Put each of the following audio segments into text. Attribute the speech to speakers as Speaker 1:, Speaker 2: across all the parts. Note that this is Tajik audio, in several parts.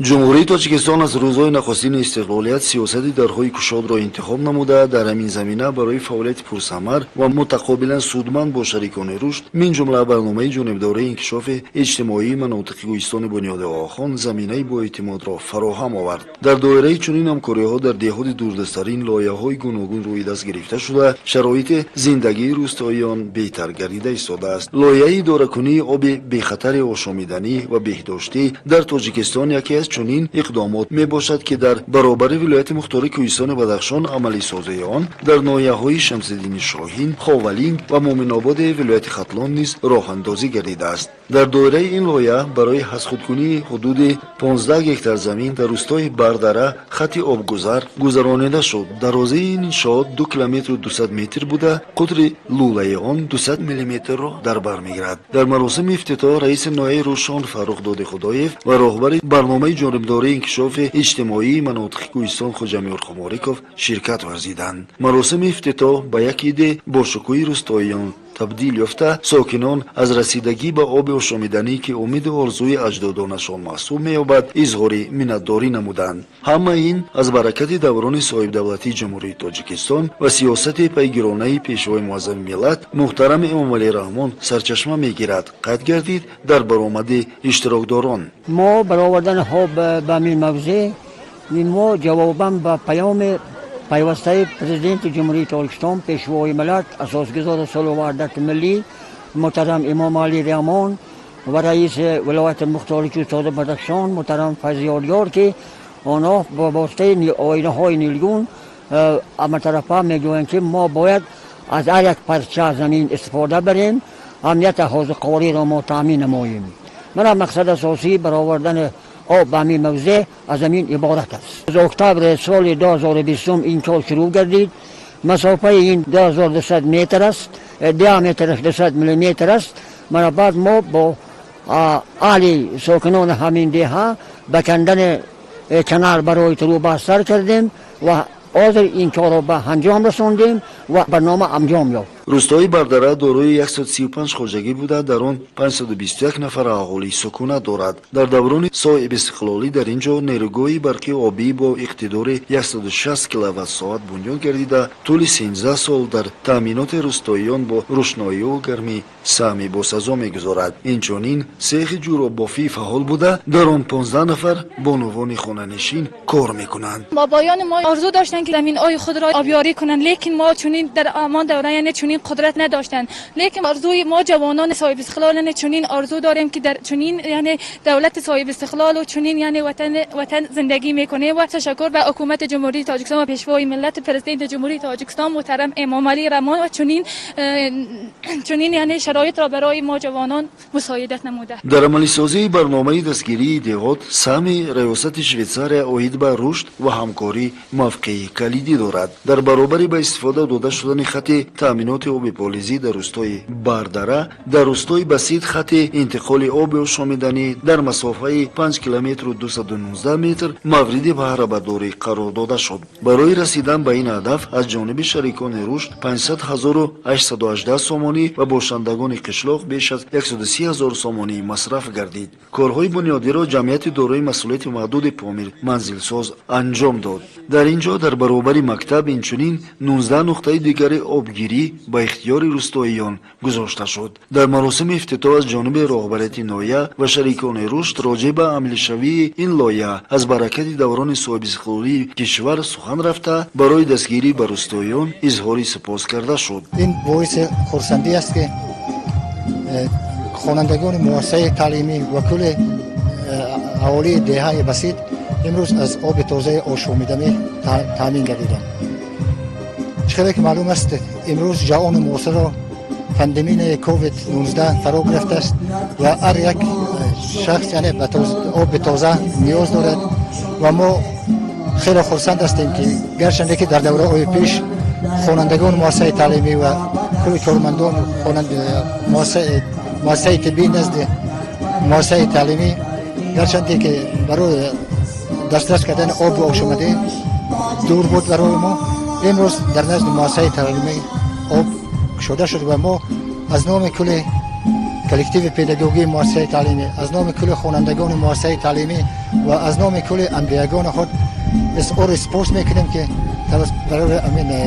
Speaker 1: ҷумҳурии тоҷикистон аз рӯзҳои нахустини истиқлолият сиёсати дарҳои кушодро интихоб намуда дар ҳамин замина барои фаъолияти пурсамар ва мутақобилан судманд бо шарикони рушд мин ҷумла барномаи ҷонибдории инкишофи иҷтимоии манотиқи гӯистoni бунёди огахон заминаи боэътимодро фароҳам овард. дар доираи чунин ҳамкориҳо дар деҳоти дурдастарин лоиҳаҳои гуногун рӯи даст гирифта шуда шароити зиндагии рӯстоиён беҳтар гардида истодааст. лоиҳаи идоракунии оби бехатари ошомиданӣ ва беҳдоштӣ дар тоҷикистон яке аз чунин иқдомот мебошад ки дар баробари вилояти мухтори кӯҳистони Бадахшон амалисозии он дар ноҳияҳои Шамсиддини Шоҳин, Ховалинг ва Муъминободи вилояти Хатлон низ роҳандозӣ гардидааст. дар доираи ин лоиҳа барои ҳазхудкунии ҳудуди 15 гектар замин дар рӯстои Бардара хатти обгузар гузаронида шуд. дарозии ин иншоот 2 километру 200 метр буда қудри лулаи он 200 миллиметрро дар бар мегирад. дар маросими ифтитоҳ раиси ноҳияи РУШОН Фаррух Доди Худоев ва роҳбари барномаи ҷонибдории инкишофи иҷтимоии манотиқи кӯҳистон Хоҷамиёр Хумориков ширкат варзиданд. маросими ифтитоҳ ба як иди бошукӯҳи рӯстоиён табдил ёфта, сокинон аз расидагӣ ба оби ошомиданӣ ки умиду орзуи аҷдодонашон маҳсуб меёбад изҳори миннатдорӣ намуданд. ҳама ин аз баракати даврони соҳибдавлатии ҷумҳурии тоҷикистон ва сиёсати пайгиронаи пешвои муаззами миллат муҳтарами Эмомалӣ Раҳмон сарчашма мегирад. қайд гардид дар баромади иштирокдорон.
Speaker 2: мо баровардани ҳоб ба мин мавзеъ мо ҷавобан ба паёми пайвастаи президенти ҷумҳурии Тоҷикистон, пешвои миллат, асосгузори сулҳу ваҳдати миллӣ муҳтарам Эмомалӣ Раҳмон ва раиси вилояти мухтори кӯҳистони Бадахшон муҳтарам Файзиёр ки онҳо ба воситаи оинаҳои нилгун аматарафа мегӯянд ки мо бояд аз ҳар як парча замин истифода барем, амнияти ҳозиқориро мо таъмин намоем. мана мақсад асосӣ баровардани об ба ҳамин мавзеъ аз замин иборат аст. аз октябри соли 2020 ин кор шурӯъ гардид. масофаи ин 2200 метр аст, диаметраш 200 миллиметр аст. мана баъд мо бо аҳли сокинони ҳамин деҳа ба кандани канал барои труба сар кардем ва ҳозир ин корро ба анҷом расондем ва барнома анҷом ёфт.
Speaker 1: рӯстои Бардара дорои 135 хоҷагӣ буда дар он 521 нафар аҳолии сукунат дорад. дар даврони соҳиби истиқлолӣ дар ин ҷо нерӯгоҳи барқи обӣ бо иқтидори 160 киловаттсоат бунёд гардида тӯли 13 сол дар таъминоти рӯстоиён бо рӯшноию гармӣ саҳми босазо мегузорад. инчунин сехи ҷӯроббофӣ фаъол буда дар он 15 нафар бонувони хонанишин кор мекунанд.
Speaker 3: бобоёни мо орзу доштанд ки заминҳои худро обёрӣ кунанд, лекин мо чунин дар амон давра яъне чунин قدرت نداشتند. لیکن آرزوی ما جوانان صاحب استقلال چنین آرزو داریم که در چنین یعنی دولت صاحب استقلال و چنین یعنی وطن زندگی میکنه و تشکر به حکومت جمهوری تاجیکستان و پیشوای ملت پرزیدنت جمهوری تاجیکستان محترم امامعلی رحمان و چنین یعنی شرایط را برای ما جوانان مساعدت نموده.
Speaker 1: در عملی‌سازی برنامه دستگیری دهات سهم ریاست شویتزاریا اوید به رشد و همکاری موقعی کلیدی دارد. در برابر با استفاده داده شدن خط تامینات آب پالیزی در روستای باردره، در روستای بسیط خط انتقال آب آشامیدنی در مسافه 5 کیلومتر و 219 متر مورد بهره‌برداری قرار داده شد. برای رسیدن به این هدف از جانب شریکان رشد 500,818 سومانی و باشندگان قشلاق بیش از 130,000 سومانی مصرف گردید. کارهای بنیادی را جمعیت دارای مسئولیت محدود پامیر منزلساز انجام داد. در اینجا در برابر مکتب اینچنین 19 نقطه دیگر آبگیری با اختیار روستاییان گذاشته شد. در مراسم افتتاح از جانب رهبریت ناحیه و شریکان رشد راجع به عملی‌شوی این لایحه از برکت دوران صاحب استقلالی کشور سخن رفته برای دستگیری به روستاییان اظهار سپاس کرده شد.
Speaker 4: این باعث خرسندی است که خوانندگان مؤسسه تعلیمی و کل اهالی دهه بسیط امروز از آب تازه آشامیدنی تامین گردیدند. چقدر که معلوم است امروز جهان معاصر را پاندمی کووید 19 فرا گرفته است و هر یک شخص یعنی به آب تازه نیاز دارد و ما خیلی خرسند هستیم که گرچند که در دوره‌های پیش خوانندگان مؤسسه تعلیمی و کل کارمندان مؤسسه طبی نزد مؤسسه تعلیمی گرچند که برای دسترس کردن آب آشامیده دور بود برای ما، امروز در نزد مؤسسه تعلیمی آب شده شد و ما از نام کل کلکتیو پداگوژی مؤسسه تعلیمی، از نام کل خوانندگان مؤسسه تعلیمی و از نام کل امریکان خود اسپورت میکنیم که برای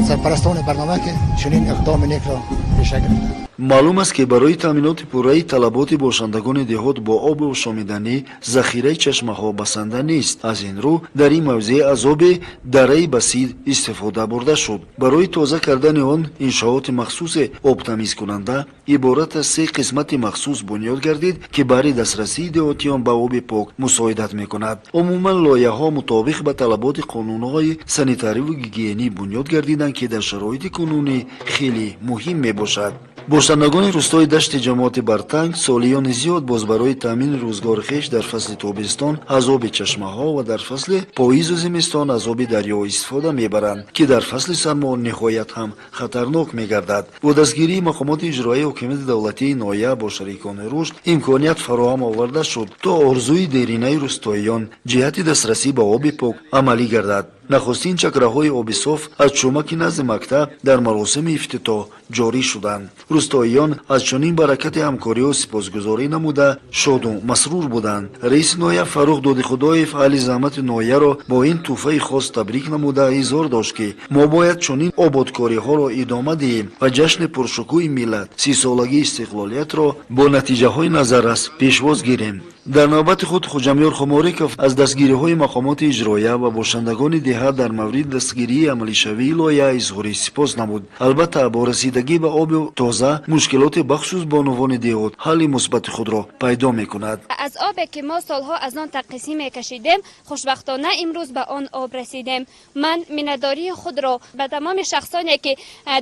Speaker 4: سرپرستان برنامه که چنین اقدام نیک را پیش گرفتند.
Speaker 1: معلوم است که برای تامینات پوره طلبات باشندگان دهات با آب آشامیدنی ذخیره چشمه‌ها بسنده نیست. از این رو در این موضع از آب دره بسیط استفاده برده شد. برای تازه کردن آن انشاءات مخصوص آب تمیز کننده عبارت از 3 قسمت مخصوص بنیاد گردید که برای دسترسی دهاتیان به آب پاک مساعدت میکند. عموما لایحه‌ها مطابق به طلبات قانون‌های سانیتاری و گیگینی بنیاد گردیدند که در شرایط کنونی خیلی مهم میباشد. باشندگان روستای دشت جماعت برتنگ سالیان زیاد باز برای تامین روزگار خویش در فصل تابستان از آب چشمه‌ها و در فصل پاییز و زمستان از آب دریا استفاده میبرند که در فصل سرما نهایت هم خطرناک میگردد. با دستگیری مقامات اجرایی حکومت دولتی نایه با شریکان رشد امکانیت فراهم آورده شد تا آرزوی دیرینه روستاییان جهت دسترسی به آب پاک عملی گردد. نخستین چکره‌های آب صاف از چومک نزد مکتب در مراسم افتتاح جاری شدند. روستاییان از چنین برکت همکاری و سپاسگزاری نموده شاد و مسرور بودند. رئیس نایه فروخ دادخدایف اهل زحمت نایه را با این تحفه خاص تبریک نموده اظهار داشت که ما باید چنین آبادکاری‌ها را ادامه دهیم و جشن پرشکوه ملت 30 سالگی استقلالیت را با نتیجه‌های نظررس پیشواز گیریم. در نوبت خود خوجمیار خماریکوف از دستگیری‌های مقامات اجراییه و باشندگان دهات در مورد دستگیری عملی شوی لایحه اظهار سپاس نمود. البته با رسیدگی به آب تازه مشکلات بخصوص بانوان دهات حل مثبت خود را پیدا می‌کند.
Speaker 5: از آبی که ما سالها از آن تقصی می‌کشیدیم خوشبختانه امروز به آن آب رسیدیم. من منتداری خود را به تمام شخصانی که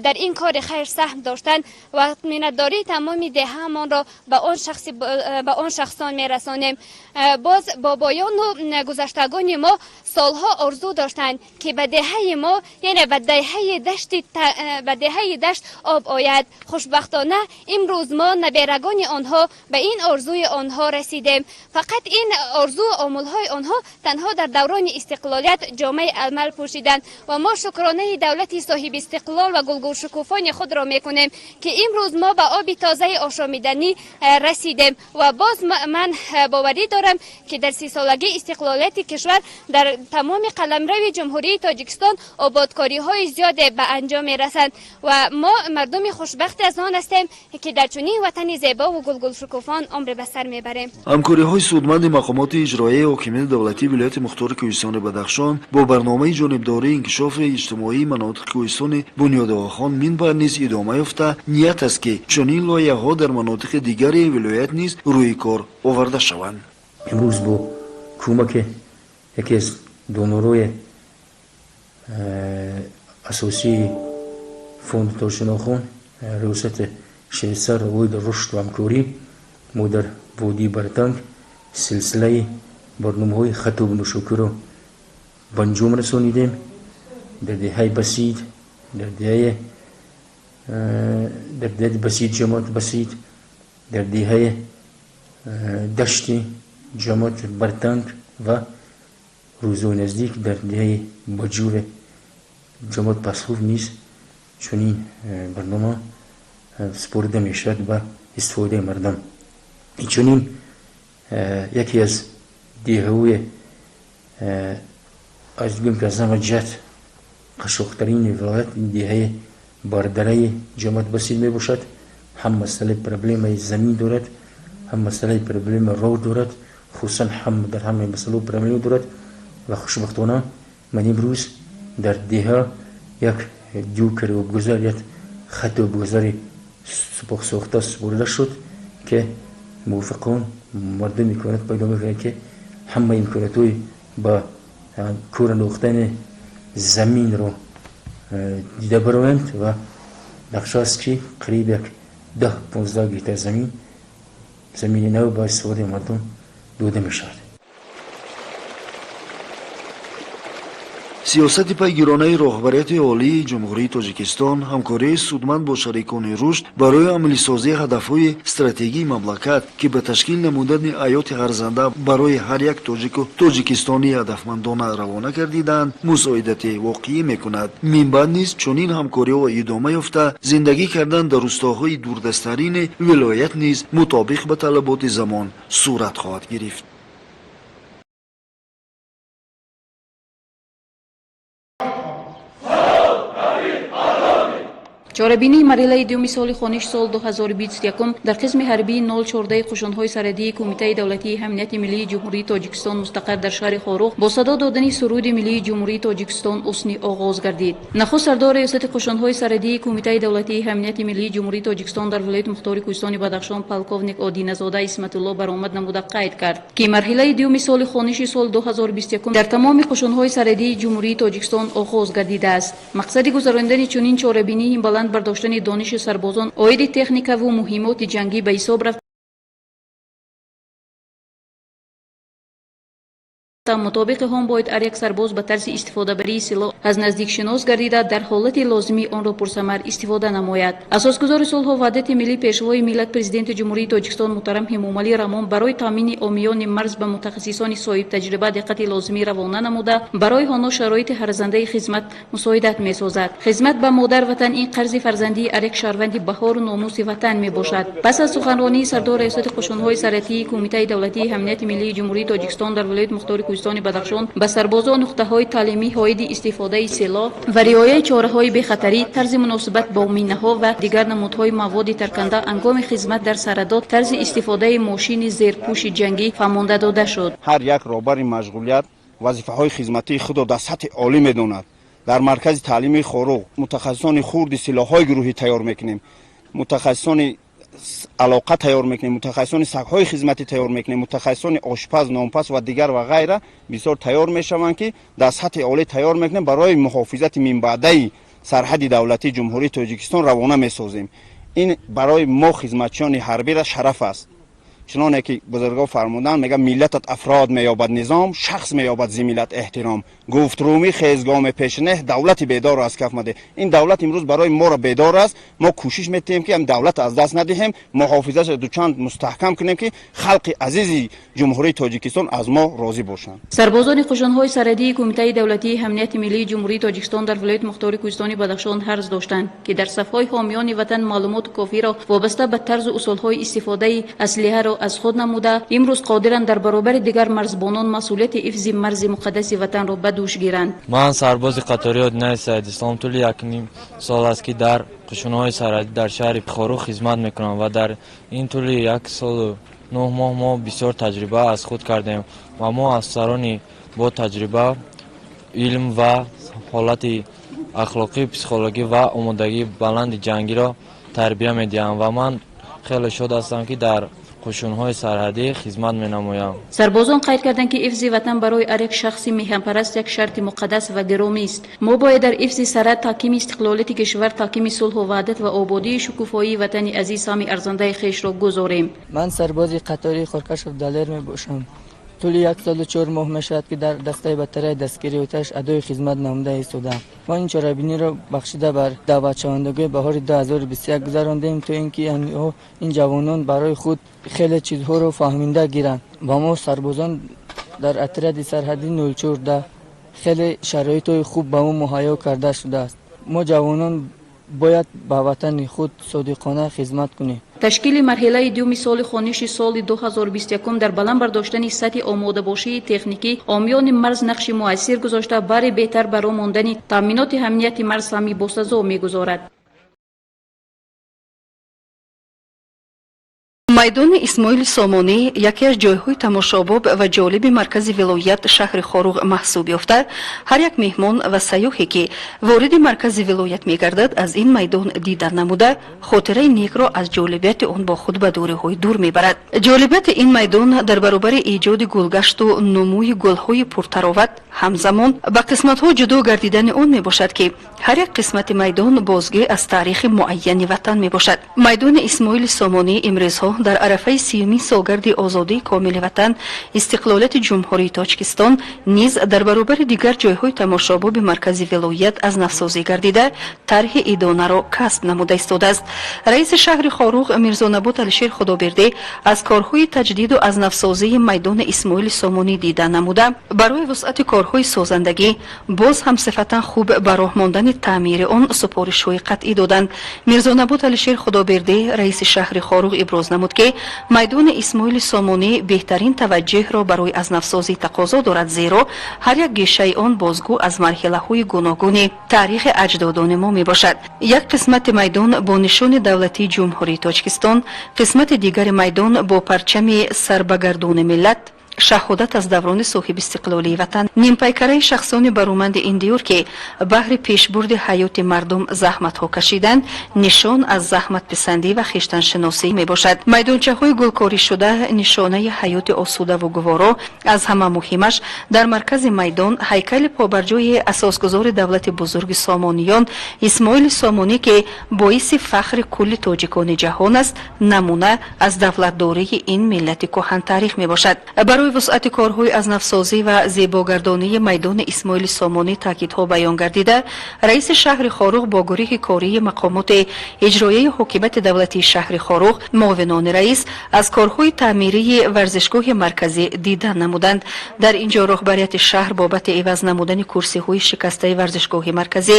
Speaker 5: در این کار خیر سهم داشتند و منتداری تمام دهه‌مان را به آن شخصان می‌رسانم. باز بابایان و گذشتگان ما سالها آرزو داشتند که به دهه ما یعنی به دهه دشت آب آید. خوشبختانه امروز ما نبیرگان آنها به این آرزوی آنها رسیدیم. فقط این آرزو و آملهای آنها تنها در دوران استقلالیت جامعه عمل پوشیدند و ما شکرانه دولت صاحب استقلال و گلگون شکوفان خود را میکنیم که امروز ما به آب تازه آشامیدنی رسیدیم و باز من باوری دارم که در 30 سالگی استقلالیت کشور در تمام قلمرو جمهوری تاجیکستان آبادکاری های زیاد به انجام میرسند و ما مردم خوشبخت از آن هستیم که در چنین وطن زیبا و گلگون شکوفان عمر به سر میبریم.
Speaker 1: همکاری های سودمند مقامات اجرایی حکومت دولتی ولایت مختار کوهستان بدخشان با برنامه جانبداری انکشاف اجتماعی مناطق کوهستان بنیادآخان منبع نیز ادامه یافته نیت است که چنین لایحه‌ها در مناطق دیگری ولایت نیز روی کار آورده شوند.
Speaker 6: امروز با کمک یکی از دونوروی اساسی فوند تاشناخون ریاست شهرسر روی در رشد و همکاری ما در وادی برتنگ سلسله برنامه‌های خطاب نوشوکر را به انجام رسانیدیم. در دهه بسیط در دهه بسیط جماعت بسیط در دهه دشت جماعت برتنگ و روزو نزدیک در دهه بجور جماعت پاسخوف نیز چنین برنامه سپرده می شود به استفاده مردم. چنین یکی از دهه‌های از بگیم که از همه جهت قشنگترین ولایت این دهه باردره جماعت بسیط می باشد. هم مسئله پرابلم زمین دارد، هم مسئله پرابلم راه دارد، خصوصا هم در همه مسئله پرابلم دارد و خوشبختانه من امروز در دهه یک جوکر و گذار یک خط و گذاری ساخته سپرده شد که موافقان مردم امکانات پیدا میکنند که همه امکاناتوی با کور انداختن زمین رو دیده بروند و نقشه است که قریب یک 10-15 گیتار زمین نو با استفاده مردم داده می شود.
Speaker 1: سیاست پیگیرانه راهبریت عالی جمهوری تاجیکستان همکاری سودمند با شریکان رشد برای عملی سازی هدفهای استراتژی مملکت که به تشکیل نمودن حیات ارزنده برای هر یک تاجیک و تاجیکستانی هدفمندانه روانه گردیدند مساعدت واقعی میکند. من بعد نیز چنین همکاری‌ها ادامه یافته زندگی کردن در روستاهای دوردستترین ولایت نیز مطابق به طلبات زمان صورت خواهد گرفت.
Speaker 7: چاره‌بینی مرحله دوم سال خونش سال 2021 در قسم حربی 014 قشون‌های سرحدی کمیته دولتی امنیت ملی جمهوری تاجیکستان مستقر در شهر خاروغ با صدا دادن سرود ملی جمهوری تاجیکستان حسنی آغاز گردید. نخست سردار ریاست قشون‌های سرحدی کمیته دولتی امنیت ملی جمهوری تاجیکستان در ولایت مختار کوهستان بدخشان پالکوونیک آدینه‌زاده اسمت الله برآمد نموده قید کرد که مرحله دوم سال خونش سال 2021 در تمام قشون‌های سرحدی جمهوری تاجیکستان آغاز گردیده است. مقصد گذراندن چنین چاره‌بینی بلند برداشتن دانش سربازان عاید تکنیک و مهمات جنگی به حساب رفت. مطابق هم باید هر یک سرباز به طرز استفاده بری سلاح از نزدیک شناس گردیده در حالت لازمی آن را پرثمر استفاده نماید. اساسگزار صلح و وحدت ملی پیشوای ملت پرزیدنت جمهوری تاجیکستان محترم همومالی رحمان برای تامین عامیان مرز به متخصصان صاحب تجربه دقت لازمی روانه نموده برای آنها شرایط ارزنده خدمت مساعدت می‌سازد. خدمت به مادر وطن این قرض فرزندی هر یک شهروند بهار و ناموس وطن میباشد. پس از سخنرانی سردار ریاست قشون‌های سرحدی کمیته دولتی امنیت ملی جمهوری تاجیکستان در ولایت مختار کوهستان بدخشان به سربازان نقطه‌های تعلیمی حاید استفاده سلاح و رعایت چاره‌های بی‌خطری، طرز مناسبت با مینه‌ها و دیگر نمودهای مواد ترکننده هنگام خدمت در سرحدات، طرز استفاده ماشین زیرپوش جنگی فهمانده داده شد.
Speaker 8: هر یک رهبر مشغولیت وظیفه‌های خدمتی خود را در سطح عالی می‌داند. در مرکز تعلیمی خاروغ متخصصان خرد سلاح‌های گروهی تیار می‌کنیم، متخصصان علاقه تیار میکنیم، متخصصان سگ‌های خدمتی تیار میکنیم، متخصصان آشپز، نانپز و دیگر و غیره بسیار تیار میشوند که در سطح عالی تیار میکنیم برای محافظت من بعده سرحد دولتی جمهوری تاجیکستان روانه میسازیم. این برای ما خدمتچیان حربی را شرف است. چنانه که بزرگان فرمودن میگه ملت افراد میابد نظام، شخص میابد ز ملت احترام. گفت رومی خیزگام پیشنه دولت بیدار از کف مده. این دولت امروز برای ما را بیدار است. ما کوشش میتیم که این دولت از دست ندهیم، محافظتش دو چند مستحکم کنیم که خلق عزیز جمهوری تاجیکستان از ما راضی باشند.
Speaker 7: سربازان قشون‌های سرحدی کمیته دولتی امنیت ملی جمهوری تاجیکستان در ولایت مختار کوهستان بدخشان عرض داشتند که در صف‌های حامیان وطن معلومات کافی را وابسته به طرز و اصول‌های استفاده اسلحه را از خود نموده امروز قادرند در برابر دیگر مرزبانان مسئولیت حفظ مرز مقدس وطن را به دوش گیرند.
Speaker 9: من سرباز قطاری ادنای سید اسلام طول 1.5 سال است که در قشون‌های سرحدی در شهر خاروغ خدمت میکنم و در این طول 1 سال و 9 ماه ما بسیار تجربه از خود کردیم و ما افسران با تجربه، علم و حالت اخلاقی، پسیکولوژی و آمادگی بلند جنگی را تربیت میدیم و من خیلی شاد هستم که در قشون‌های سرحدی خدمت می‌نمایم.
Speaker 7: سربازان قید کردند که حفظ وطن برای هر یک شخص میهن‌پرست یک شرط مقدس و گرامی است. ما باید در حفظ سرحد تحکیم استقلالیت کشور، تحکیم صلح و وحدت و آبادی شکوفایی وطن عزیز سهمی ارزنده خویش را گذاریم.
Speaker 10: من سرباز قطاری خورکش دلیر میباشم. طول 1 سال و 4 ماه میشود که در دسته بطره دستگیری آتش ادای خدمت نموده ایستادم. ما این چاره‌بینی را بخشیده بر دعوت شوندگی بهار 2021 گذراندیم تا اینکه این جوانان برای خود خیلی چیزها را فهمیده گیرند و ما سربازان در اطراف سرحدی 014 خیلی شرایط خوب به ما مهیا کرده شده است. ما جوانان باید به وطن خود صادقانه خدمت کنیم.
Speaker 7: تشکیل مرحله دوم سال خونش سال 2021 در بلند برداشتن سطح آماده باشی تکنیکی حامیان مرز نقش مؤثر گذاشته برای بهتر برای ماندن تامینات امنیت مرز همی باسازا میگذارد.
Speaker 11: майдони исмоили сомонӣ яке аз ҷойҳои тамошобоб ва ҷолиби маркази вилоят шаҳри хоруғ маҳсуб ёфта ҳар як меҳмон ва сайёҳе ки вориди маркази вилоят мегардад аз ин майдон дида намуда хотираи некро аз ҷолибияти он бо худ ба дориҳои дур мебарад. ҷолибияти ин майдон дар баробари эҷоди гулгашту нумӯи гулҳои пуртароват ҳамзамон ба қисматҳо ҷудо гардидани он мебошад ки ҳар як қисмати майдон бозгӯ аз таърихи муайяни ватан мебошад. майдони исмоили сомонӣ имрӯзҳо дар арафаи 30 солгарди озодии комили ватан истиқлолияти ҷумҳурии Тоҷикистон низ дар баробари дигар ҷойҳои тамошобоби маркази вилоят аз нафсозӣ гардида тарҳи идонаро касб намуда истодааст. раиси шаҳри ХОРУГ Мирзонабод Алишер Худобердӣ аз корҳои таҷдиду аз нафсозии майдони Исмоили Сомонӣ дида намуда барои вусъати корҳои созандагӣ боз ҳам сифатан хуб ба роҳ мондани таъмири он супоришҳои қатъӣ доданд. Мирзонабод Алишер Худобердӣ раиси шаҳри ХОРУГ иброз намуд ки майдони Исмоили Сомонӣ беҳтарин таваҷҷӯҳро барои азнавсозӣ тақозо дорад, зеро ҳар як гӯшаи он бозгӯ аз марҳилаҳои гуногуни таърихи аҷдодони мо мебошад. як қисмати майдон бо нишони давлатии ҷумҳурии Тоҷикистон, қисмати дигари майдон бо парчами сарбагардони миллат, шаҳодат аз даврони соҳибистиқлолии ватан, нимпайкараи шахсони бароманди ин диёр ки баҳри пешбурди ҳаёти мардум заҳматҳо кашиданд, нишон аз заҳматписандӣ ва хиштаншиносӣ мебошад. майдончаҳои гулкоришуда нишонаи ҳаёти осудаву гуворо, аз ҳама муҳимаш дар маркази майдон ҳайкали побарҷои асосгузори давлати бузурги Сомониён Исмоили Сомонӣ ки боиси фахри кулли тоҷикони ҷаҳон аст, намуна аз давлатдории ин миллати кӯҳантарих мебошад. барои вусъати корҳои азнавсозӣ ва зебогардонии майдони Исмоили Сомонӣ таъкидҳо баён гардида, раиси шаҳри ХОРУГ бо гурӯҳи кории мақомоти иҷроияи ҳокимияти давлатии шаҳри ХОРУГ, муовинони раис аз корҳои таъмирии варзишгоҳи марказӣ дидан намуданд. дар ин ҷо роҳбарияти шаҳр бобати иваз намудани курсиҳои шикастаи варзишгоҳи марказӣ,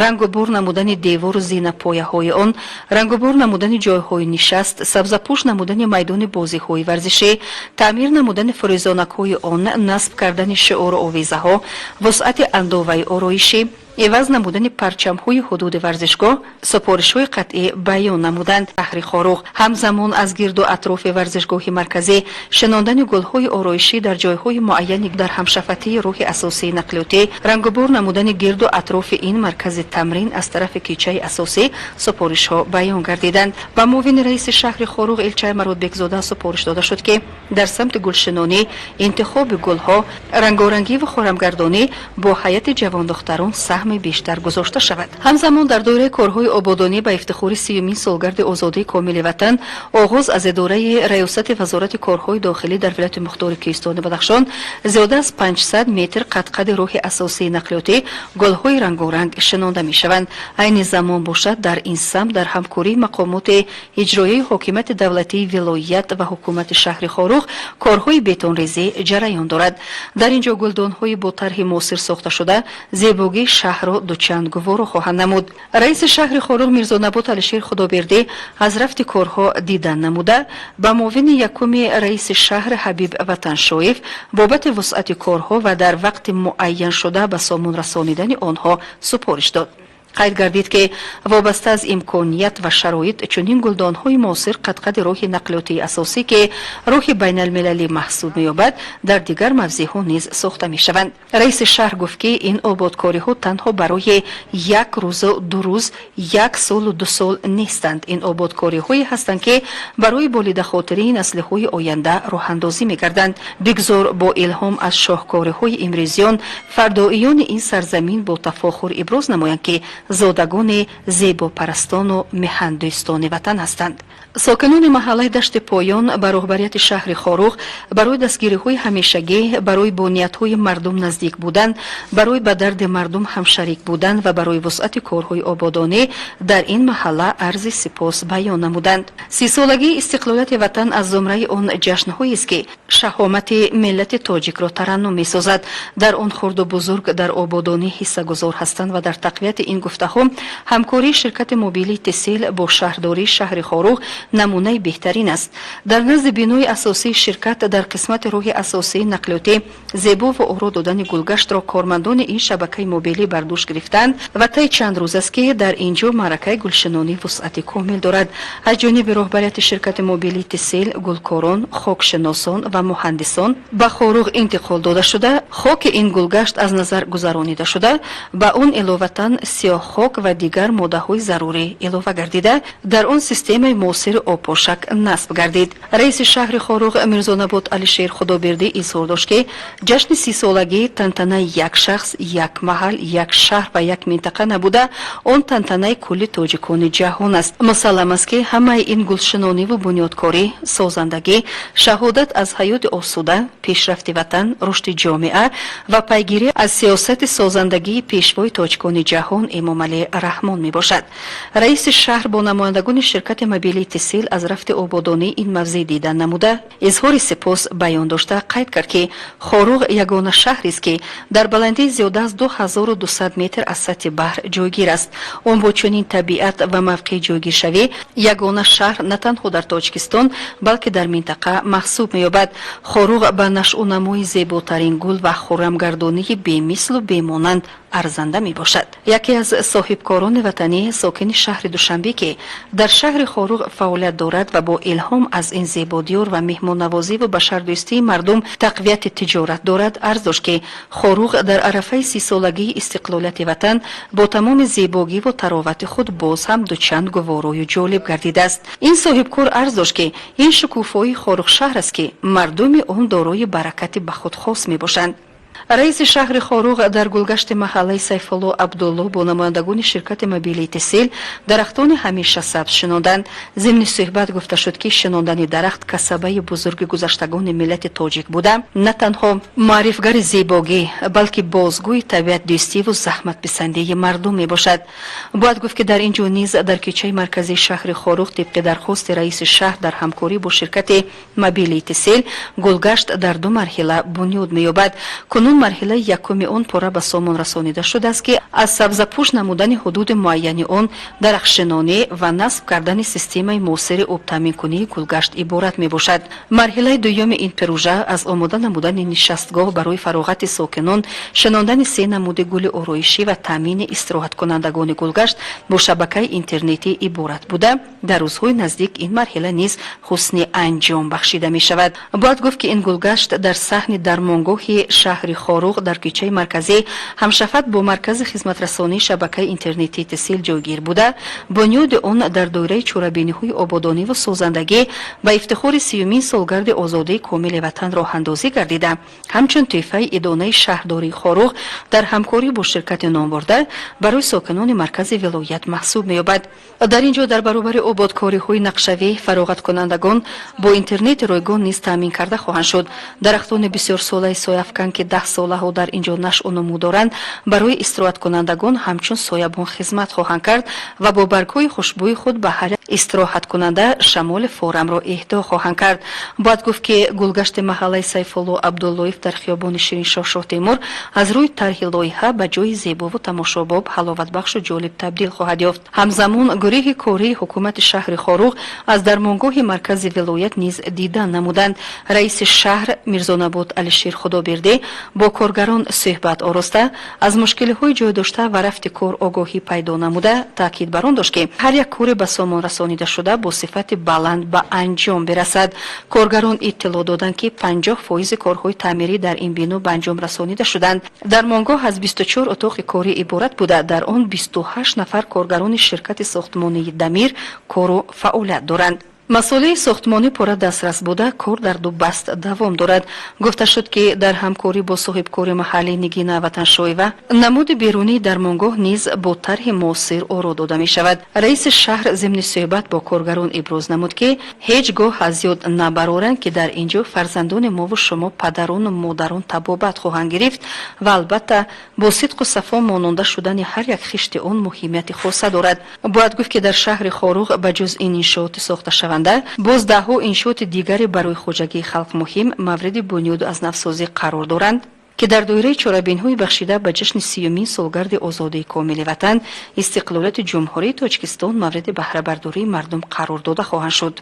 Speaker 11: рангубур намудани девору зинапояҳои он, рангубур намудани ҷойҳои нишаст, сабзапӯш намудани майдони бозиҳои варзишӣ, таъмир намудани фурӯзонакҳои он, насб кардани шиору овезаҳо, вусъати андоваи ороишӣ, эваз намудани парчамҳои ҳудуди варзишгоҳ, супоришҳои қатъӣ баён намуданд. шаҳри ХОРУГ ҳамзамон аз гирду атрофи варзишгоҳи марказӣ шинондани гулҳои ороишӣ дар ҷойҳои муайяни дар ҳамшафатии роҳи асосии нақлиётӣ, рангубур намудани гирду атрофи ин маркази тамрин аз тарафи кичаи асосӣ супоришҳо баён гардиданд. ба муовини раиси шаҳри ХОРУГ Илчай Марудбекзода супориш дода шуд ки дар самти гулшинонӣ, интихоби гулҳо, рангорангӣ ва хӯрамгардонӣ бо ҳайати ҷавондухтарон бештар гузошта шавад. ҳамзамон дар доираи корҳои ободонӣ ба ифтихори 30 солгарди озодии комили ватан оғоз аз идораи раёсати вазорати корҳои дохилӣ дар вилояти мухтори Кӯҳистони Бадахшон зиёда аз 500 метр қад-қади роҳи асосии нақлиётӣ гулҳои рангоранг шинонда мешаванд. айни замон бошад дар ин самт дар ҳамкории мақомоти иҷроияи ҳокимияти давлатии вилоят ва ҳукумати шаҳри ХОРУГ корҳои бетонрезӣ ҷараён дорад. дар ин ҷо гулдонҳои бо тарҳи муосир сохта шуда зебогии шаҳрро дучанд гуворо хоҳанд намуд. раиси шаҳри ХОРУГ Мирзонабод Алишер Худобердӣ аз рафти корҳо дидан намуда ба муовини якуми раиси шаҳр Ҳабиб Ватаншоев бобати вусъати корҳо ва дар вақти муайяншуда ба сомон расонидани онҳо супориш дод. қайд гардид ки вобаста аз имконият ва шароит чунин гулдонҳои муосир қад-қади роҳи нақлиётии асосӣ ки роҳи байналмилалӣ маҳсуб меёбад дар дигар мавзеъҳо низ сохта мешаванд. раиси шаҳр гуфт ки ин ободкориҳо танҳо барои як рӯзу ду рӯз, як солу ду сол нестанд. ин ободкориҳое ҳастанд ки барои болидахотирии наслҳои оянда роҳандозӣ мегарданд. бигзор бо илҳом аз шоҳкориҳои имрӯзиён фардоиёни ин сарзамин бо тафохур иброз намоянд ки зодагони зебопарастону меҳандӯстони ватан ҳастанд. сокинони маҳаллаи дашти поён ба роҳбарияти шаҳри ХОРУГ барои дастгириҳои ҳамешагӣ, барои бо ниятҳои мардум наздик будан, барои ба дарди мардум ҳамшарик будан ва барои вусъати корҳои ободонӣ дар ин маҳалла арзи сипос баён намуданд. 30-солагии истиқлолияти ватан аз зумраи он ҷашнҳоест ки шаҳомати миллати тоҷикро тараннум месозад. дар он хурду бузург дар ободонӣ ҳиссагузор ҳастанд ва дар тақвияти ин гуфтаҳо ҳамкории ширкати мобилии Тесел бо шаҳрдории шаҳри ХОРУГ намунаи беҳтарин аст. дар назди бинои асосии ширкат дар қисмати роҳи асосии нақлиётӣ зебо ва оро додани гулгаштро кормандони ин шабакаи мобилӣ бар дӯш гирифтанд ва таи чанд рӯз аст ки дар ин ҷо маъракаи гулшинонӣ вусъати комил дорад. аз ҷониби роҳбарияти ширкати мобилии Тесел гулкорон, хокшиносон ва муҳандисон ба ХОРУГ интиқол дода шуда, хоки ин гулгашт аз назар гузаронида шуда, ба он иловатан сиёҳ خاک و دیگر ماده‌های ضروری اضافه گردیده در آن سیستم موثر آبپاشک نصب گردید. رئیس شهر خاروق میرزانباد علیشیر خدابردی اظهار داشت که جشن 30 سالگی تنتنه یک شخص، یک محل، یک شهر و یک منطقه نبوده، آن تنتنه کل تاجیکان جهان است. مسلم است که همه این گلشنانی و بنیادکاری، سازندگی، شهادت از حیات آسوده، پیشرفت وطن، رشد جامعه و پیگیری از سیاست سازندگی پیشوای تاجیکان جهان امام علی رحمان می باشد. رئیس شهر با نمایندگان شرکت موبیل اتصال از رفت آبادانی این موضوع دیدن نموده اظهار سپاس بیان داشته قید کرد که خاروق یگانه شهری است که در بلندی زیاده از 2200 متر از سطح بحر جایگیر است. آن با چنین طبیعت و موقع جایگیر شوی یگانه شهر نه تنها در تاجیکستان بلکه در منطقه محسوب می‌یابد. خاروق به نشأ و نمای زیباترین گل و خرمگردانی بی‌مثل و بی‌مانند ارزنده می باشد. یکی از صاحبکاران وطنی ساکن شهر دوشنبه که در شهر خاروق فعالیت دارد و با الهام از این زیبادیار و مهمان نوازی و بشردوستی مردم تقویت تجارت دارد عرض داشت که خاروق در عرفه 30 سالگی استقلالیت وطن با تمام زیبایی و تراوت خود باز هم دوچند گوارای و جالب گردیده است. این صاحبکار عرض داشت که این شکوفایی خاروق شهر است که مردم آن دارای برکت به خود خاص می باشند. رئیس شهر خاروق در گلگشت محله سیفالله عبدالله با نمایندگان شرکت موبیل اتصال درختان همیشه سبز شناندند. ضمن صحبت گفته شد که شناندن درخت کسبه بزرگ گذشتگان ملت تاجیک بوده، نه تنها معرفگر زیبایی بلکه بازگوی طبیعت دوستی و زحمت پسندی مردم می باشد. باید گفت که در اینجا نیز در کوچه مرکزی شهر خاروق طبق درخواست رئیس شهر در همکاری با شرکت موبیل اتصال گلگشت در 2 مرحله بنیاد می‌یابد. کنون مرحله یکم آن پاره به سامان رسانیده شده است که از سبزپوش نمودن حدود معین آن درخشنانی و نصب کردن سیستم موثر آب تامین کنی گلگشت عبارت می باشد. مرحله دوم این پروژه از آماده نمودن نشستگاه برای فراغت ساکنان، شناندن 3 نمود گل آرایشی و تامین استراحت کنندگان گلگشت با شبکه اینترنتی عبارت بوده. در روزهای نزدیک این مرحله نیز حسن انجام بخشیده می شود. باید گفت که این گلگشت در صحن درمانگاه شهر خاروق در کوچه مرکزی همشفت با مرکز خدمت رسانی شبکه اینترنتی اتصال جایگیر بوده. بنیاد آن در دوره چورابینی‌های آبادانی و سازندگی به افتخار 30مین سالگرد آزادی کامل وطن راه اندازی گردیده. همچون طیفه اداره شهرداری خاروق در همکاری با شرکت نامبرده برای ساکنان مرکز ولایت محسوب می‌یابد. در اینجا در برابر آبادکاری‌های نقشه‌ای فراغت کنندگان با اینترنت رایگان نیز تامین کرده خواهند شد. درختان بسیار ساله سایه‌افکن که 10 ساله ها در اینجا نشأ و نمو دارند برای استراحت کنندگان همچون سایبان خدمت خواهند کرد و با برگ‌های خوشبوی خود به هر استراحت کننده شمال فورم را اهدا خواهند کرد. باید گفت که گلگشت محله سیفالله عبدالله در خیابان شیرین شاه تیمور از روی طرح لایحه به جای زیبا و تماشاباب حلاوت بخش و جالب تبدیل خواهد یافت. همزمان گروه کاری حکومت شهر خاروق از درمانگاه مرکز ولایت نیز دیدن نمودند. رئیس شهر میرزانباد علیشیر خدابردی با کارگران صحبت آراسته از مشکل‌های جای داشته و رفت کار آگاهی پیدا نموده تاکید بر آن داشت که هر یک کار به سامان رسانیده شده با صفت بلند به انجام برسد. کارگران اطلاع دادند که 50% کارهای تعمیری در این بنا به انجام رسانیده شدند. در مانگاه از 24 اتاق کاری عبارت بوده، در آن 28 نفر کارگران شرکت ساختمانی دمیر کار و فعالیت دارند. مسئله ساختمانی پره دسترس بوده کار در 2 بست دوام دارد. گفته شد که در همکاری با صاحبکار محلی نگین وطنشوی و نمود بیرونی در مانگاه نیز با طرح موثر آرا داده می شود. رئیس شهر ضمن صحبت با کارگران ابراز نمود که هیچگاه از یاد نبرارند که در اینجا فرزندان ما و شما پدران و مادران تبابت خواهند گرفت و البته با صدق و صفا ماننده شدن هر یک خشت آن مهمیت خاصه دارد. باید گفت که در شهر خاروق بجز این انشاءات ساخته شونده باز 10 انشاءات دیگری برای خوجگی خلق مهم مورد بنیاد از نفسازی قرار دارند که در دایره چورابین‌های بخشیده به جشن 30مین سالگرد آزادی کامل وطن استقلالیت جمهوری تاجیکستان مورد بهره برداری مردم قرار داده خواهند شد.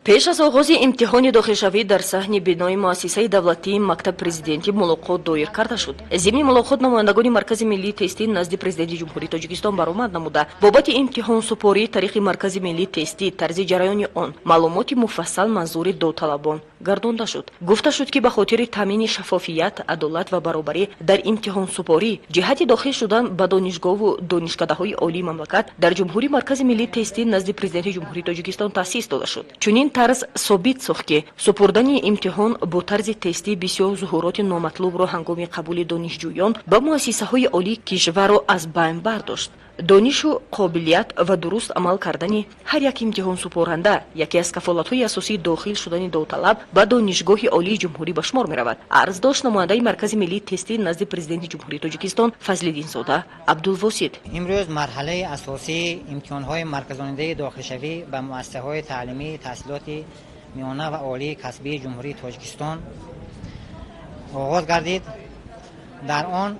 Speaker 12: پیش از آغاز امتحان داخلشوی در صحن بنای مؤسسه دولتی مکتب پرزیدنتی ملاقات دایر کرده شد. ضمن ملاقات نمایندگان مرکز ملی تستی نزد پرزیدنت جمهوری تاجیکستان برآمد نموده بابت امتحان سپاری طریق مرکز ملی تستی طرز جریان آن معلومات مفصل منظور داوطلبان گردانده شد. گفته شد که به خاطر تامین شفافیت، عدالت و برابری در امتحان سپاری جهت داخل شدن به دانشگاه و دانشکده‌های عالی مملکت در جمهوری مرکز ملی تستی نزد پرزیدنت جمهوری تاجیکستان تأسیس داده شد. چنین طرز ثابت ساخت که سپردن امتحان با طرز تستی بسیار ظهورات نامطلوب را هنگام قبول دانشجویان به مؤسسه‌های عالی کشور را از بین برداشت. دانش و قابلیت و درست عمل کردن هر یک امتحان سپارنده یکی از کفالت‌های اساسی داخل شدن داوطلب به دانشگاه عالی جمهوری به شمار می‌رود. عرض داشت نماینده مرکز ملی تستی نزد پرزیدنت جمهوری تاجیکستان فضل‌الدین زاده عبدالواسط.
Speaker 13: امروز مرحله اساسی امتحان‌های مرکزاننده داخلشوی به مؤسسه‌های تعلیمی تحصیلاتی میانه و عالی کسبی جمهوری تاجیکستان آغاز گردید. در آن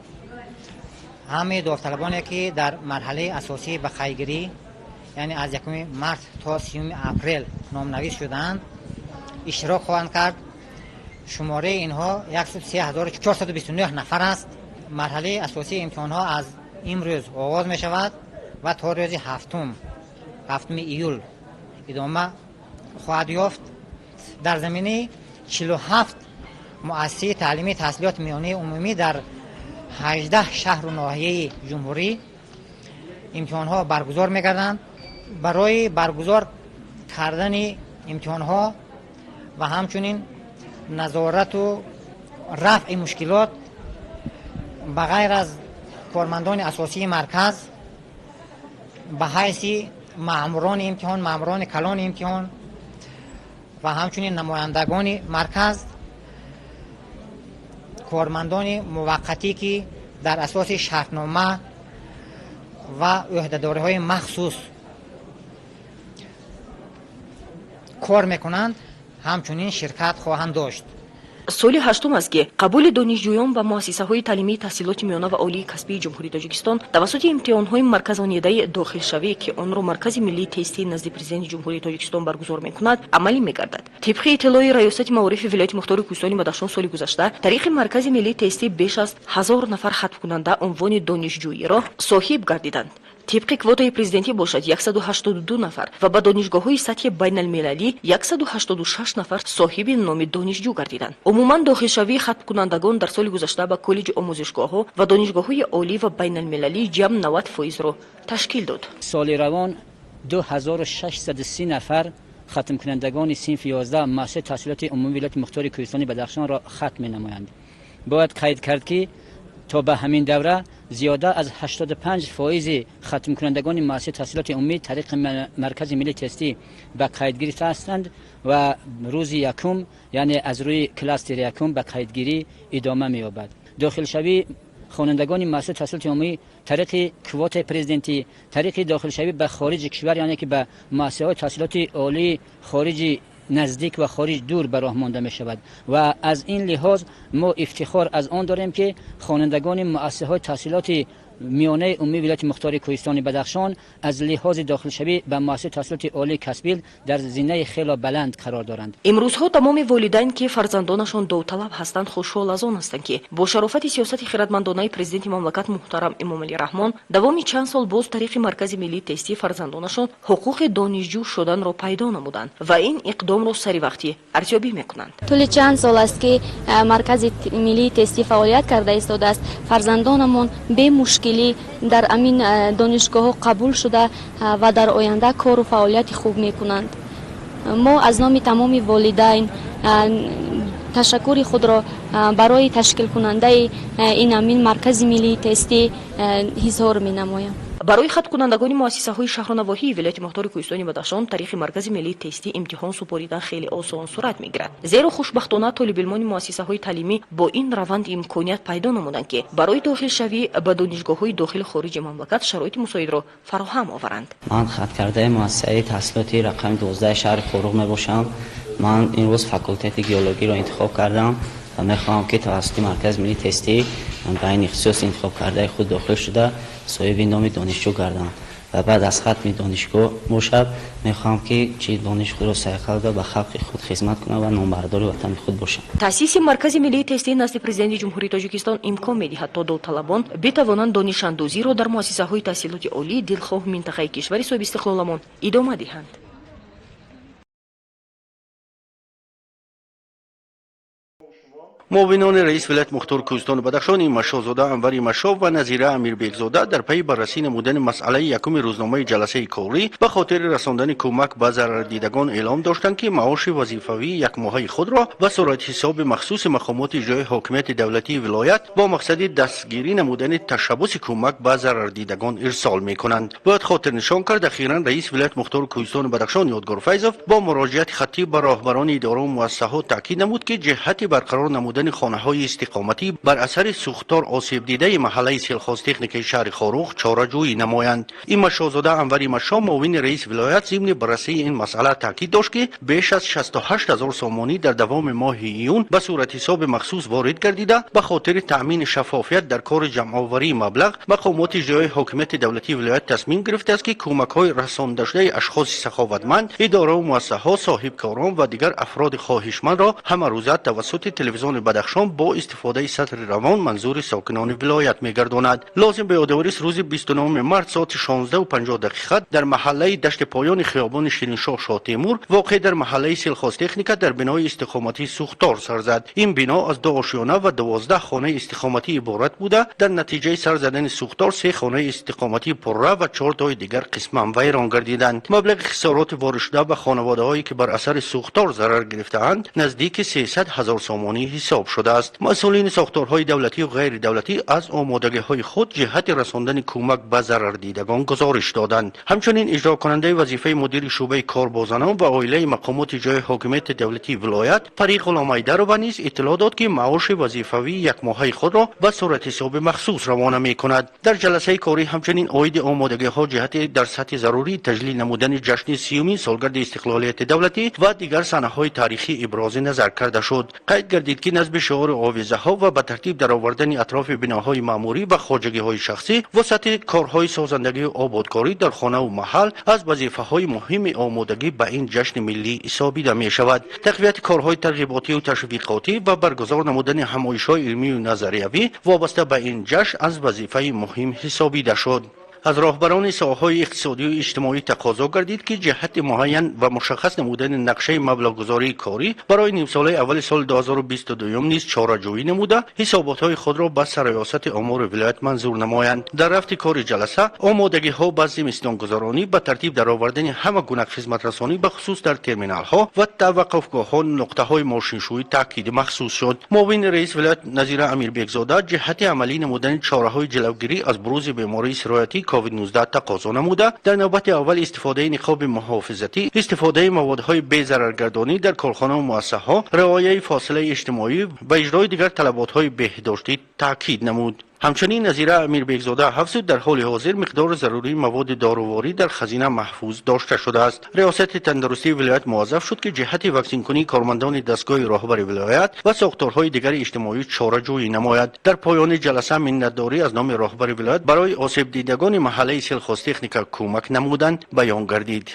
Speaker 13: همه داوطلبانی که در مرحله اساسی به خیرگیری یعنی از 1 مارس تا 30 اپریل نامنویس شدند اشتراک خواهند کرد. شماره اینها 13429 نفر است. مرحله اساسی امتحان ها از امروز آغاز می شود و تا روز 7 ایول ادامه خواهد یافت. در زمینه 47 مؤسسه تعلیمی تحصیلات میانه عمومی در 18 شهر و ناحیه جمهوری امتحان ها برگزار می‌گردند. برای برگزار کردن امتحان ها و همچنین نظارت و رفع مشکلات به غیر از کارمندان اساسی مرکز به حیث ماموران امتحان، ماموران کلان امتحان و همچنین نمایندگان مرکز، کارمندان موقتی که در اساس شرطنامه و عهده‌داری‌های مخصوص کار میکنند همچنین شرکت خواهند داشت.
Speaker 12: سال 8 است که قبول دانشجویان به مؤسسه‌های تعلیمی تحصیلات میانه و عالی کسبی جمهوری تاجیکستان توسط امتحان‌های مرکزانیده داخلشوی که آن را مرکز ملی تستی نزد پرزیدنت جمهوری تاجیکستان برگزار می‌کند عملی می‌گردد. طبق اطلاع ریاست معارف ولایت مختار کوهستانی بدخشان سال گذشته طریق مرکز ملی تستی بیش از 1000 نفر ختم کننده عنوان دانشجویی را صاحب گردیدند. طبق کوتای پرزیدنتی باشد 182 نفر و به دانشگاه‌های سطح بین المللی 186 نفر صاحب نام دانشجو گردیدند. عموما داخلشوی ختم کنندگان در سال گذشته به کالج آموزشگاه‌ها و دانشگاه‌های عالی و بین المللی جمع 90% را تشکیل داد.
Speaker 2: سال روان 2630 نفر ختم کنندگان صنف 11 مؤسسه تحصیلات عمومی ولایت مختار کوهستانی بدخشان را ختم نمایند. باید قید کرد که تا به همین دوره زیاده از 85% ختم کنندگان مؤسسه تحصیلات عمومی طریق مرکز ملی تستی به قیدگیری هستند و روز یکم یعنی از روی کلاستر یکم به قیدگیری ادامه می‌یابد. داخلشوی خوانندگان مؤسسه تحصیلات عمومی طریق کوت پرزیدنتی طریق داخلشوی به خارج کشور یعنی که به مؤسسه‌های تحصیلات عالی خارج نزدیک و خارج دور به راه مانده می شود و از این لحاظ ما افتخار از آن داریم که خوانندگان مؤسسه‌های تحصیلات میانه عمومی ولایت مختار کوهستانی بدخشان از لحاظ داخلشوی به مؤسسه تحصیلات عالی کسبی در زینه خیلی بلند قرار دارند.
Speaker 12: امروزها تمام والدین که فرزندانشان داوطلب هستند خوشحال از آن هستند که با شرافت سیاست خردمندانه پرزیدنت مملکت محترم امام علی رحمان دوام چند سال باز طریق مرکز ملی تستی فرزندانشان حقوق دانشجو شدن را پیدا نمودند و این اقدام را سری وقتی ارزیابی میکنند.
Speaker 5: طول چند سال است که مرکز ملی تستی فعالیت کرده ایستاده است. فرزندانمان به مشکلی در امین دانشگاه قبول شده و در آینده کار و فعالیت خوب میکنند. ما از نام تمام والدین تشکر خود را برای تشکیل کننده این امین مرکز ملی تستی اظهار می نمایم.
Speaker 12: برای ختم کنندگان مؤسسه‌های شهر و نواحی ولایت مختار کوهستانی بدخشان طریق مرکز ملی تستی امتحان سپاریدن خیلی آسان صورت میگیرد. زیرا خوشبختانه طالب علمان مؤسسه‌های تعلیمی با این روند امکانیت پیدا نمودند که برای داخل شوی به دانشگاه‌های داخل خارج مملکت شرایط مساعد را فراهم آورند.
Speaker 14: من ختم کرده مؤسسه تحصیلاتی رقم 12 شهر خروغ میباشم. من این روز فاکولته گیولوژی را انتخاب کردم و میخواهم که توسط مرکز ملی تستی من به این اختصاص انتخاب کرده خود داخل شده صاحب نام دانشجو گردم و بعد از ختم دانشگاه باشد. میخوام که چی دانش خود را سعی کرده به خلق خود خدمت کنه و نامبردار وطن خود باشه.
Speaker 12: تأسیس مرکز ملی تستی نزد پرزیدنت جمهوری تاجیکستان امکان می‌دهد تا داوطلبان بتوانند دانش اندوزی را در مؤسسه‌های تحصیلاتی عالی دلخواه منطقه کشور صاحب استقلالمان ادامه دهند.
Speaker 15: معاونان رئیس ولایت مختار کوهستان بدخشان مشازاده انور مشاو و نظیره امیربیگزاده در پی بررسی نمودن مسئله یکم روزنامه جلسه کاری به خاطر رساندن کمک به ضرردیدگان اعلام داشتند که معاش وظیفوی یک ماهه خود را به صورت حساب مخصوص مقامات اجرای حاکمیت دولتی ولایت با مقصد دستگیری نمودن تشبث کمک به ضرردیدگان ارسال می‌کنند. باید خاطر نشان کرد اخیراً رئیس ولایت مختار کوهستان بدخشان یادگار فیضوف با مراجعت خطی به راهبران اداره و مؤسسات تاکید نمود که جهت برقرار نمودن خانه‌های استقامتی بر اثر سوختار آسیب دیده محله سیلخاز تکنیکی شهر خاروغ چاره‌جویی نمایند. این مشازاده انور مشا معاون رئیس ولایت ضمن بررسی این مسئله تاکید داشت که بیش از 68000 سامانی در دوام ماه ایون به صورت حساب مخصوص وارد گردیده به خاطر تأمین شفافیت در کار جمع‌آوری مبلغ مقامات اجرای حاکمیت دولتی ولایت تصمیم گرفته است که کمک‌های رسانده شده اشخاص سخاوتمند، اداره و مؤسسه‌ها، صاحبکاران و دیگر افراد خواهشمند را همه روزه توسط تلویزیون بدخشان با استفاده سطر روان منظور ساکنان ولایت می‌گرداند. لازم به یادآوری است روز 29 مارس ساعت 16:50 در محله دشت پایان خیابان شیرینشاه شاه تیمور واقع در محله سیلخاز تکنیکا در بنای استقامتی سوختار سر زد. این بنا از 2 آشیانه و 12 خانه استقامتی عبارت بوده. در نتیجه سر زدن سوختار 3 خانه استقامتی پرره و 4 تای دیگر قسما ویران گردیدند. مبلغ خسارات وارد شده به خانواده‌هایی که بر اثر سوختار ضرر گرفته‌اند نزدیک 300,000 سامانی حساب شده است. مسئولین ساختارهای دولتی و غیر دولتی از آمادگی‌های خود جهت رساندن کمک به ضرردیدگان گزارش دادند. همچنین اجرا کننده وظیفه مدیر شعبه کار با زنان و عائله مقامات اجرای حاکمیت دولتی ولایت پری غلام ایدرova نیز اطلاع داد که معاش وظیفوی یک ماهه خود را به صورت حساب مخصوص روانه می‌کند. در جلسه کاری همچنین عاید آمادگی‌ها جهت در سطح ضروری تجلیل نمودن جشن 30 سالگرد استقلالیت دولتی و دیگر صحنه‌های تاریخی ابراز نظر کرده شد. قید گردید که نصب شعار آویزه‌ها و به ترتیب درآوردن اطراف بناهای معموری و خواجگی‌های شخصی وسط کارهای سازندگی و آبادکاری در خانه و محل از وظیفه‌های مهم آمادگی به این جشن ملی حسابیده می‌شود. تقویت کارهای ترغیباتی و تشویقاتی و برگزار نمودن همایش‌های علمی و نظریوی وابسته به این جشن از وظیفه مهم حسابیده شد. از راهبران ساحه‌های اقتصادی و اجتماعی تقاضا گردید که جهت معین و مشخص نمودن نقشه مبلغ‌گذاری کاری برای نیم ساله اول سال 2022 نیز چاره‌جویی نموده حسابات‌های خود را به سرریاست امور ولایت منظور نمایند. در رفت کار جلسه آمادگی‌ها به زمستان‌گذرانی به ترتیب درآوردن همه گونه خدمت رسانی به خصوص در ترمینال‌ها و توقفگاه‌ها نقطه‌های ماشینشویی تاکید مخصوص شد. معاون رئیس ولایت نظیره امیربیگزاده جهت عملی نمودن چاره‌های جلوگیری از بروز بیماری سرایتی کووید 19 تقاضا نموده در نوبت اول استفاده نقاب محافظتی، استفاده موادهای بی ضررگردانی در کارخانه و مؤسسه‌ها، رعایت فاصله اجتماعی و اجرای دیگر طلبات‌های بهداشتی تاکید نمود. همچنین نظیره امیربیگزاده افزود در حال حاضر مقدار ضروری مواد داروواری در خزینه محفوظ داشته شده است. ریاست تندرستی ولایت موظف شد که جهت واکسین کنی کارمندان دستگاه راهبری ولایت و ساختارهای دیگر اجتماعی چاره‌جویی نماید. در پایان جلسه منتداری از نام راهبر ولایت برای آسیب دیدگان محله سیلخاز تکنیکا کمک نمودند بیان گردید.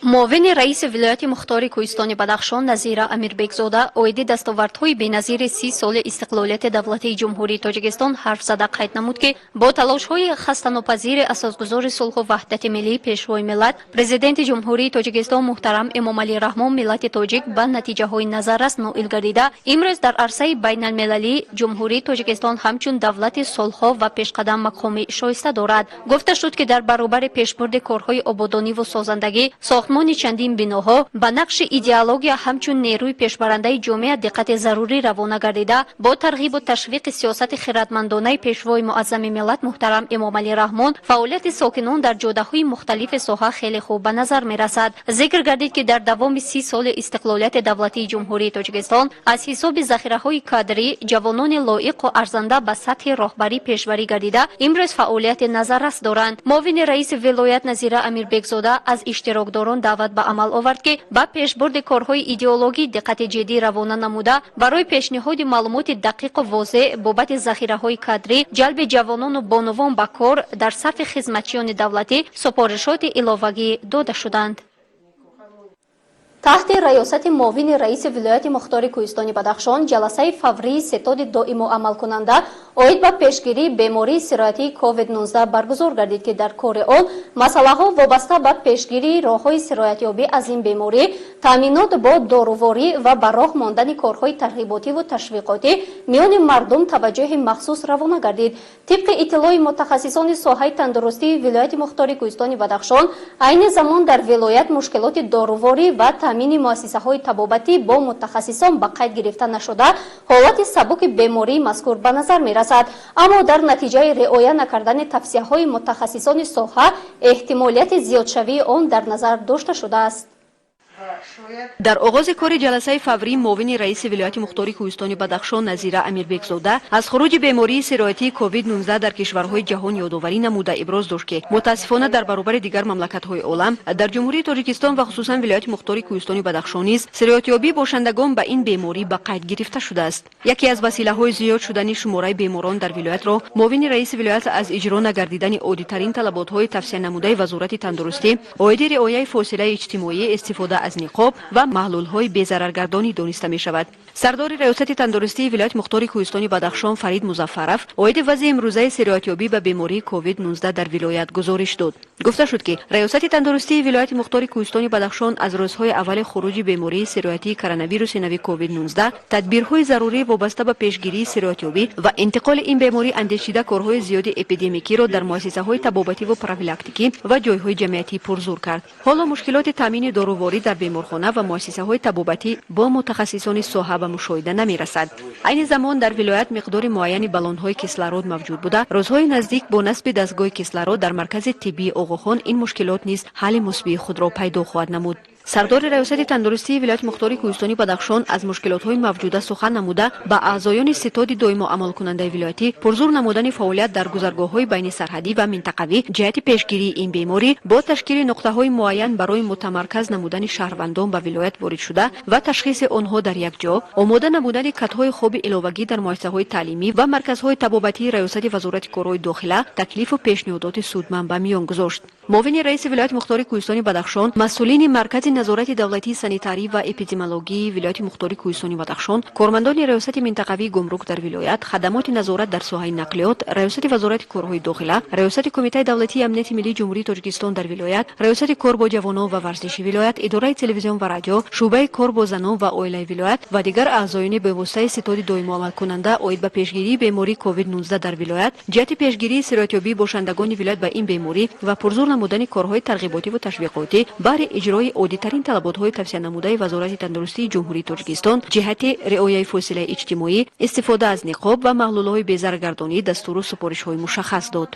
Speaker 11: معاون رئیس ولایت مختار کوهستان بدخشان نظیره امیربیگزاده عاید دستاوردهای بی‌نظیر 30 سال استقلالیت دولتی جمهوری تاجیکستان حرف زده قید نمود که با تلاش‌های خسته‌ناپذیر اساسگزار صلح و وحدت ملی پیشروی ملت پرزیدنت جمهوری تاجیکستان محترم امامعلی رحمان ملت تاجیک به نتیجه‌های نظررس نائل گردیده امروز در عرصه بین‌المللی جمهوری تاجیکستان همچون دولت صلح و پیشقدم مقامی شایسته دارد. گفته شد که در برابر پیشبرد کارهای آبادانی و سازندگی ساختمان چندین بناها با نقش ایدئولوژی همچون نیروی پیشبرنده جامعه دقت ضروری روانه گردیده با ترغیب و تشویق سیاست خردمندانه پیشوای معظم ملت محترم امامعلی رحمان فعالیت ساکنان در جاده‌های مختلف ساحه خیلی خوب به نظر می‌رسد. ذکر گردید که در دوام 30 سال استقلالیت دولتی جمهوری تاجیکستان از حساب ذخیره‌های کادری جوانان لایق و ارزنده به سطح راهبری پیشبری گردیده امروز فعالیت نظررس دارند. معاون رئیس ولایت نظیره امیربیگزاده از اشتراکداران чунон даъват ба амал овард ки ба пешбурди корҳои идеологӣ диққати ҷиддӣ равона намуда барои пешниҳоди маълумоти дақиқу возеъ бобати захираҳои кадрӣ ҷалби ҷавонону бонувон ба кор дар сафи хизматчиёни давлатӣ супоришоти иловагӣ дода шуданд. таҳти раёсати муовини раиси вилояти мухтори кӯҳистони Бадахшон ҷаласаи фаврии сетоди доиму амалкунанда оид ба пешгирии бемории сироятии COVID-19 баргузор гардид ки дар кори он масъалаҳо вобаста ба пешгирии роҳҳои сироятёбӣ аз ин беморӣ, таъминот бо доруворӣ ва ба роҳ мондани корҳои тарғиботиву ташвиқотӣ миёни мардум таваҷҷӯҳи махсус равона гардид. тибқи иттилои мутахассисони соҳаи тандурустии вилояти мухтори кӯҳистони Бадахшон, айни замон дар вилоят мушкилоти доруворӣ ва таъмини муассисаҳои табобатӣ бо мутахассисон ба қайд гирифта нашуда, ҳолати сабуки бемории мазкур ба назар мерасад. аммо дар натиҷаи риоя накардани тавсияҳои мутахассисони соҳа эҳтимолияти зиёдшавии он дар назар дошта шудааст. дар оғози кори ҷаласаи фаврии муовини раиси вилояти мухтори кӯҳистони Бадахшон Назира Амирбекзода аз хуруҷи бемории сироятии COVID-19 дар кишварҳои ҷаҳон ёдоварӣ намуда иброз дошт ки мутаассифона дар баробари дигар мамлакатҳои олам дар ҷумҳурии Тоҷикистон ва хусусан вилояти мухтори кӯҳистони Бадахшон низ сироятёбии бошандагон ба ин беморӣ ба қайд гирифта шудааст. яке аз василаҳои зиёд шудани шумораи беморон дар вилоятро муовини раиси вилоят аз иҷро нагардидани оддитарин талаботҳои тавсиянамудаи вазорати тандурустӣ оиди риояи фосилаи иҷтимоӣ, истифода аз ниқоб ва маҳлулҳои безараргардонӣ дониста мешавад. сардори раёсати тандурустии вилояти мухтори кӯҳистони Бадахшон Фарид Музаффаров оиди вазъи имрӯзаи сироятёбӣ ба бемории COVID-19 дар вилоят гузориш дод. гуфта шуд ки раёсати тандурустии вилояти мухтори кӯҳистони Бадахшон аз рӯзҳои аввали хуруҷи бемории сироятии коронавируси нави COVID-19 тадбирҳои зарурӣ вобаста ба пешгирии сироятёбӣ ва интиқоли ин беморӣ андешида корҳои зиёди эпидемикиро дар муассисаҳои табобативу профилактикӣ ва ҷойҳои ҷамъиятӣ пурзур кард. ҳоло мушкилоти таъмини доруворӣ дар беморхона ва муассисаҳои табобатӣ бо мутахассисони соҳа ба мушоҳида намерасад. айни замон дар вилоят миқдори муайяни баллонҳои кислород мавҷуд буда, рӯзҳои наздик бо насби дастгоҳи кислород дар маркази тиббии Оғохон ин мушкилот низ ҳалли мусбии худро пайдо хоҳад намуд. сардори раёсати тандурустии вилояти мухтори кӯҳистони Бадахшон аз мушкилотҳои мавҷуда сухан намуда ба аъзоёни ситоди доиму амалкунандаи вилоятӣ пурзур намудани фаъолият дар гузаргоҳҳои байнисарҳадӣ ва минтақавӣ ҷиҳати пешгирии ин беморӣ бо ташкили нуқтаҳои муайян барои мутамарказ намудани шаҳрвандон ба вилоят ворид шуда ва ташхиси онҳо дар якҷо, омода намудани катҳои хоби иловагӣ дар муассисаҳои таълимӣ ва марказҳои табобатии раёсати вазорати корҳои дохила таклифу пешниҳодоти судманд ба миён гузошт. муовини раиси вилояти мухтори кӯҳистони Бадахшон, масъулини маркази назорати давлатии санитарӣ ва эпидемиологии вилояти мухтори кӯҳистони Бадахшон, кормандони раёсати минтақавии гумрук дар вилоят, хадамоти назорат дар соҳаи нақлиёт, раёсати вазорати корҳои дохила, раёсати кумитаи давлатии амнияти миллии ҷумҳурии Тоҷикистон дар вилоят, раёсати кор бо ҷавонон ва варзиши вилоят, идораи телевизион ва радио, шӯъбаи кор бо занон ва оилаи вилоят ва дигар аъзоёни бевоситаи ситоди доиму амалкунанда оид ба пешгирии бемории COVID-19 дар вилоят, ҷиҳати пешгирии сироятёбии бошандагони вилоят ба ин беморӣ ва пурзур намудани корҳои тарғиботиву ташвиқотӣ баҳри иҷрои оддитарин талаботҳои тавсиянамудаи вазорати тандурустии ҷумҳурии Тоҷикистон ҷиҳати риояи фосилаи иҷтимоӣ, истифода аз ниқоб ва маҳлулҳои безараргардонӣ дастуру супоришҳои мушаххас дод.